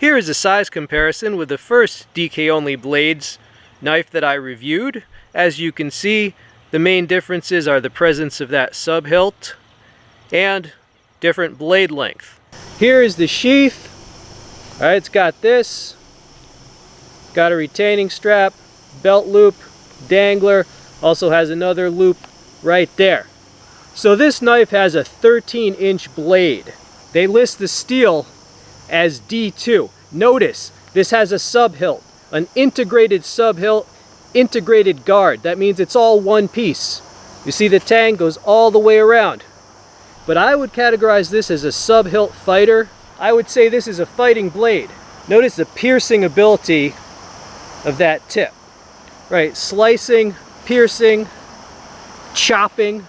Here is a size comparison with the first DK-only blades knife that I reviewed. As you can see, the main differences are the presence of that sub-hilt and different blade length. Here is the sheath. Alright, it's got this. Got a retaining strap, belt loop, dangler, also has another loop right there. So this knife has a 13-inch blade. They list the steel as D2. Notice, this has a sub-hilt, an integrated sub-hilt, integrated guard. That means it's all one piece. You see the tang goes all the way around. But I would categorize this as a sub-hilt fighter. I would say this is a fighting blade. Notice the piercing ability of that tip. Right, slicing, piercing, chopping.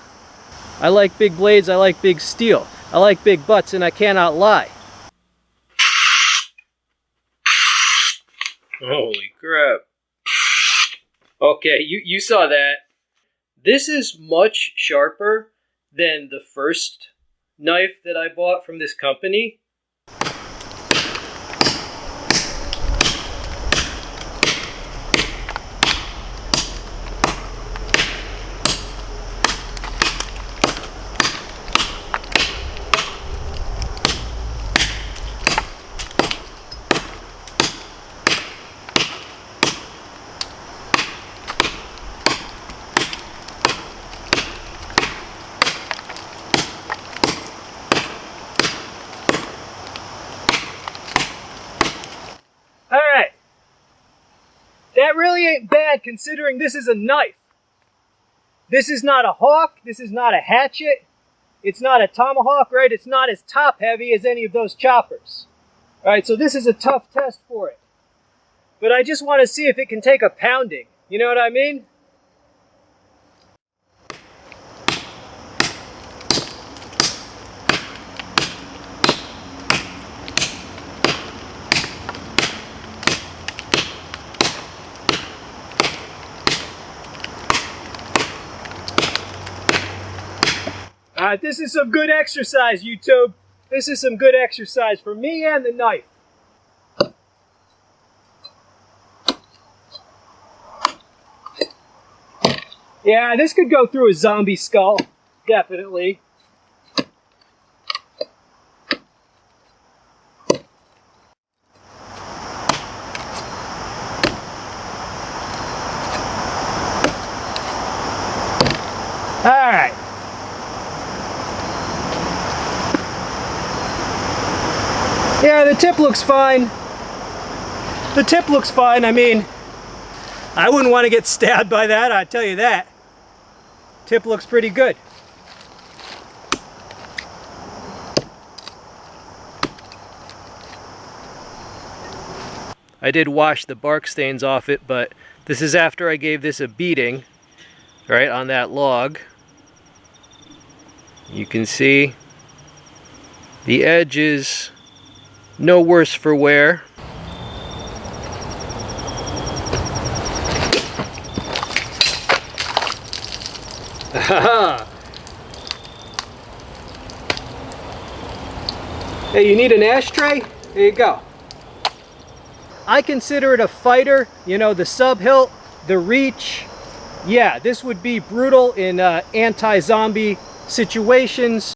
I like big blades, I like big steel. I like big butts, and I cannot lie. Holy crap. Okay, you saw that. This is much sharper than the first knife that I bought from this company. Alright, that really ain't bad considering this is a knife. This is not a hawk, this is not a hatchet, it's not a tomahawk, right? It's not as top heavy as any of those choppers. Alright, so this is a tough test for it. But I just want to see if it can take a pounding, you know what I mean? This is some good exercise, YouTube. This is some good exercise for me and the knife. Yeah, this could go through a zombie skull, definitely. All right. Yeah, the tip looks fine. The tip looks fine. I mean, I wouldn't want to get stabbed by that, I tell you that. Tip looks pretty good. I did wash the bark stains off it, but this is after I gave this a beating, right, on that log. You can see the edge is no worse for wear. Hey, you need an ashtray? There you go. I consider it a fighter. You know, the sub-hilt, the reach. Yeah, this would be brutal in anti-zombie situations.